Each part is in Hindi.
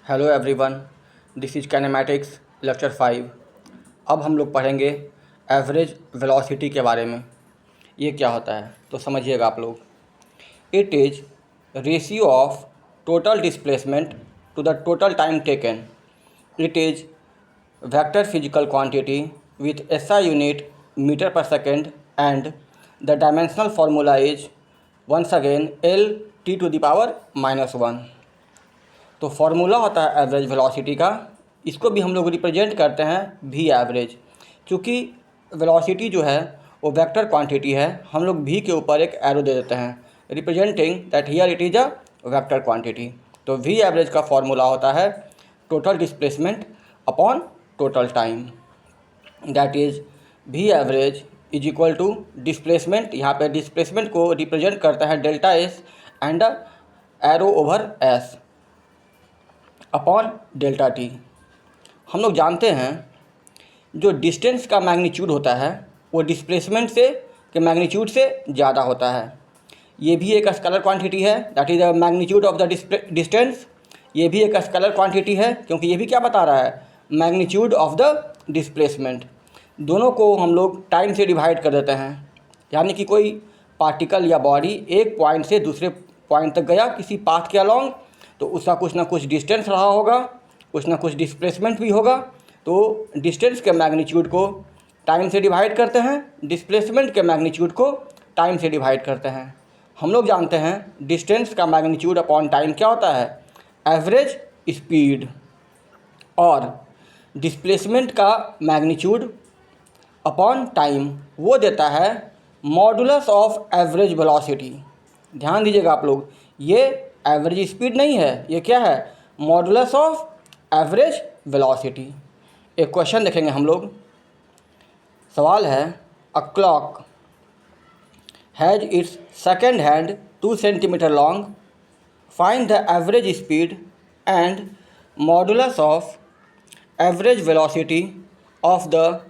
Hello everyone, this is kinematics lecture 5। अब हम लोग पढ़ेंगे एवरेज वेलोसिटी के बारे में। ये क्या होता है तो समझिएगा आप लोग। It is ratio of total displacement to the total time taken. It is vector physical quantity with SI unit metre per second and the dimensional formula is once again L(T⁻⁻1)। तो फार्मूला होता है एवरेज वेलोसिटी का, इसको भी हम लोग रिप्रेजेंट करते हैं V एवरेज। क्योंकि वेलोसिटी जो है वो वेक्टर क्वांटिटी है, हम लोग V के ऊपर एक एरो दे देते हैं representing that here it is a vector quantity. तो V एवरेज का फार्मूला होता है total displacement upon total time, that is V average is equal to displacement. यहाँ पे डिस्प्लेसमेंट को रिप्रेजेंट करता है delta S and arrow over S upon delta T. हम लोग जानते हैं जो डिस्टेंस का मैग्नीट्यूड होता है वो डिस्प्लेसमेंट से के मैग्नीट्यूड से ज़्यादा होता है। ये भी एक स्केलर क्वांटिटी है, that is the magnitude of the distance. ये भी एक स्केलर क्वांटिटी है क्योंकि ये भी क्या बता रहा है, मैग्नीट्यूड ऑफ द डिस्प्लेसमेंट। दोनों को हम लोग टाइम से डिवाइड कर देते हैं, यानी कि कोई पार्टिकल या बॉडी एक पॉइंट से दूसरे पॉइंट तक गया किसी पाथ के अलॉन्ग, तो उसका कुछ ना कुछ डिस्टेंस रहा होगा, कुछ ना कुछ डिस्प्लेसमेंट भी होगा। तो डिस्टेंस के मैग्नीट्यूड को टाइम से डिवाइड करते हैं, डिस्प्लेसमेंट के मैग्नीट्यूड को टाइम से डिवाइड करते हैं। हम लोग जानते हैं डिस्टेंस का मैग्नीट्यूड अपॉन टाइम क्या होता है, एवरेज स्पीड, और डिस्प्लेसमेंट का मैग्नीट्यूड अपॉन टाइम वो देता है मॉडुलस ऑफ एवरेज वेलोसिटी। ध्यान दीजिएगा आप लोग, ये एवरेज स्पीड नहीं है, ये क्या है, मॉडुलस ऑफ एवरेज वेलोसिटी। एक क्वेश्चन देखेंगे हम लोग। सवाल है, a clock has its second hand 2 centimetre long, find the average speed and modulus of average velocity of the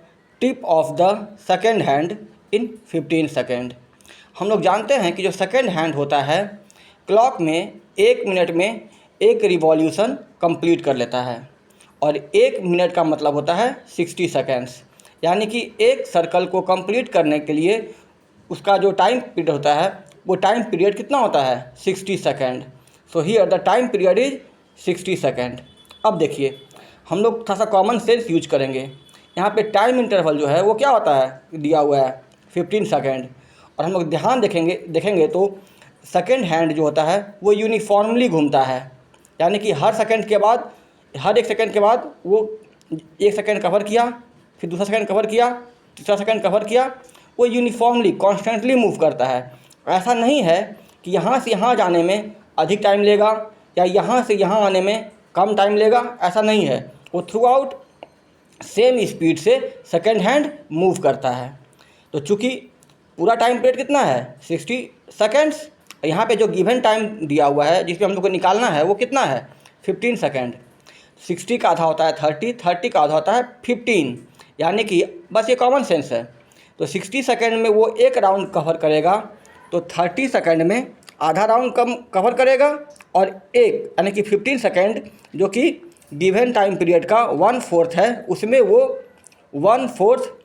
tip of the second hand in 15 second. हम लोग जानते हैं कि जो सेकेंड हैंड होता है क्लॉक में 1 मिनट में एक रिवॉल्यूशन कंप्लीट कर लेता है, और 1 मिनट का मतलब होता है 60 सेकेंड्स। यानी कि एक सर्कल को कंप्लीट करने के लिए उसका जो टाइम पीरियड होता है वो टाइम पीरियड कितना होता है, 60 second. So here the time period is 60 second. अब देखिए हम लोग थोड़ा सा कॉमन सेंस यूज करेंगे। यहाँ पे टाइम इंटरवल जो है वो क्या होता है, दिया हुआ है 15 सेकेंड, और हम लोग ध्यान देखेंगे तो सेकेंड हैंड जो होता है वो यूनिफॉर्मली घूमता है। यानी कि हर एक सेकंड के बाद वो 1 सेकंड कवर किया, फिर दूसरा सेकंड कवर किया, तीसरा सेकंड कवर किया, वो यूनिफॉर्मली कॉन्स्टेंटली मूव करता है। ऐसा नहीं है कि यहाँ से यहाँ जाने में अधिक टाइम लेगा या यहाँ से यहाँ आने में कम टाइम लेगा, ऐसा नहीं है। वो थ्रू आउट सेम स्पीड से सेकेंड हैंड मूव करता है। तो चूँकि पूरा टाइम पीरियड कितना है, 60 सेकेंड्स, यहाँ पे जो गिवन टाइम दिया हुआ है जिसमें हम लोग को निकालना है वो कितना है, 15 सेकेंड। 60 का आधा होता है 30 का आधा होता है 15, यानी कि बस ये कॉमन सेंस है। तो 60 सेकेंड में वो एक राउंड कवर करेगा, तो 30 सेकेंड में आधा राउंड कवर करेगा, और एक यानी कि 15 सेकेंड जो कि गिवन टाइम पीरियड का 1/4 है, उसमें वो 1/4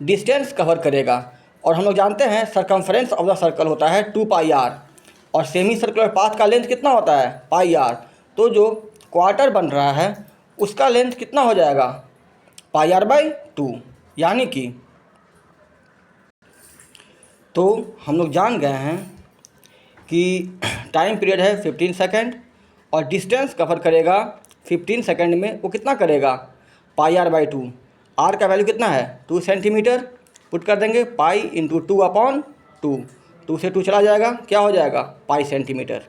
डिस्टेंस कवर करेगा। और हम लोग जानते हैं सर्कमफ्रेंस ऑफ द सर्कल होता है 2πr, और सेमी सर्कुलर पाथ का लेंथ कितना होता है, πr। तो जो क्वार्टर बन रहा है उसका लेंथ कितना हो जाएगा, πr/2। यानी कि तो हम लोग जान गए हैं कि टाइम पीरियड है 15 सेकेंड और डिस्टेंस कवर करेगा 15 सेकेंड में वो कितना करेगा, πr/2। r का वैल्यू कितना है, 2 सेंटीमीटर। पुट कर देंगे पाई इंटू 2/2, 2 से 2 चला जाएगा, क्या हो जाएगा, पाई सेंटीमीटर।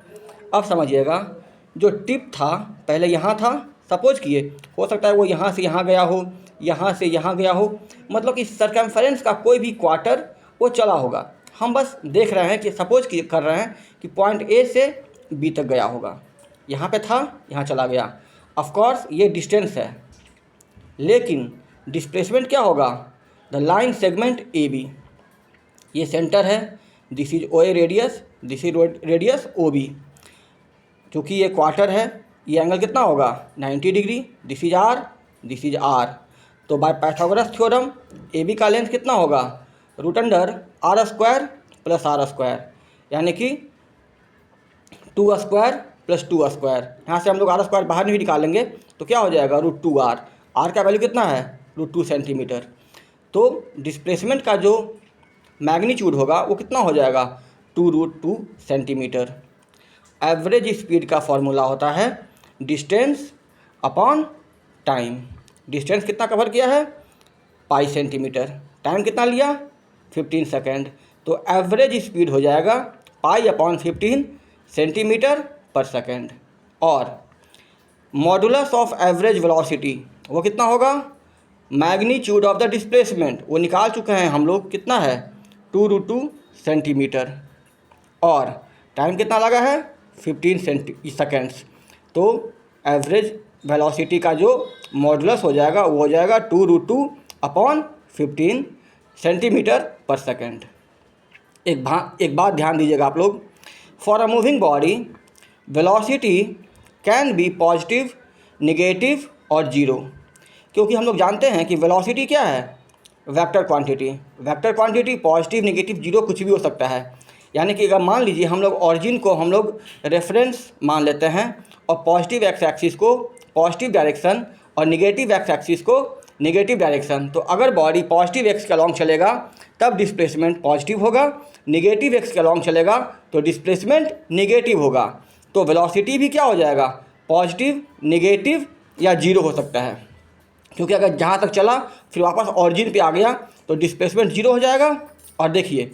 अब समझिएगा, जो टिप था पहले यहाँ था, सपोज किए हो सकता है वो यहाँ से यहाँ गया हो, यहाँ से यहाँ गया हो, मतलब कि सर्कमफेरेंस का कोई भी क्वार्टर वो चला होगा। हम बस देख रहे हैं कि सपोज कर रहे हैं कि पॉइंट ए से बी तक गया होगा, यहाँ पे था, यहाँ चला गया। ऑफकोर्स ये डिस्टेंस है, लेकिन डिस्प्लेसमेंट क्या होगा, the line segment A B, ये सेंटर है, this is O A radius, this is radius O B. क्योंकि ये क्वार्टर है ये एंगल कितना होगा 90 degree, this is R, this is R. तो by Pythagoras theorem A B का लेंथ कितना होगा root under R square plus R square, यानी कि 2 स्क्वायर प्लस 2 स्क्वायर। यहाँ से हम लोग आर स्क्वायर बाहर नहीं निकालेंगे तो क्या हो जाएगा √2r। आर का वैल्यू कितना है √2 सेंटीमीटर। तो डिस्प्लेसमेंट का जो मैग्नीट्यूड होगा वो कितना हो जाएगा 2√2 सेंटीमीटर। एवरेज स्पीड का फॉर्मूला होता है डिस्टेंस अपॉन टाइम। डिस्टेंस कितना कवर किया है पाई सेंटीमीटर, टाइम कितना लिया 15 सेकेंड। तो एवरेज स्पीड हो जाएगा पाई अपॉन 15 सेंटीमीटर पर सेकेंड। और मॉडुलस ऑफ एवरेज वेलोसिटी वो कितना होगा मैग्नीट्यूड ऑफ द डिस्प्लेसमेंट, वो निकाल चुके हैं हम लोग, कितना है 2√2 सेंटीमीटर। और टाइम कितना लगा है 15 सेकेंड्स। तो एवरेज वेलोसिटी का जो मॉडुलस हो जाएगा वो हो जाएगा 2√2 अपॉन 15 सेंटीमीटर पर सेकेंड। एक बात ध्यान दीजिएगा आप लोग, for a moving body velocity can be positive, negative और जीरो। क्योंकि हम लोग जानते हैं कि वेलोसिटी क्या है vector quantity. Vector quantity positive, negative, zero कुछ भी हो सकता है। यानी कि अगर मान लीजिए हम लोग ऑरिजिन को हम लोग रेफरेंस मान लेते हैं और पॉजिटिव एक्स एक्सिस को पॉजिटिव डायरेक्शन और निगेटिव एक्स एक्सिस को निगेटिव डायरेक्शन, तो अगर बॉडी पॉजिटिव एक्स के अलॉन्ग चलेगा तब डिस्प्लेसमेंट पॉजिटिव होगा, निगेटिव एक्स के अलॉन्ग चलेगा तो डिस्प्लेसमेंट निगेटिव होगा। तो वेलोसिटी भी क्या हो जाएगा पॉजिटिव, निगेटिव या जीरो हो सकता है। क्योंकि अगर जहाँ तक चला फिर वापस ऑरिजिन पे आ गया तो डिस्प्लेसमेंट जीरो हो जाएगा। और देखिए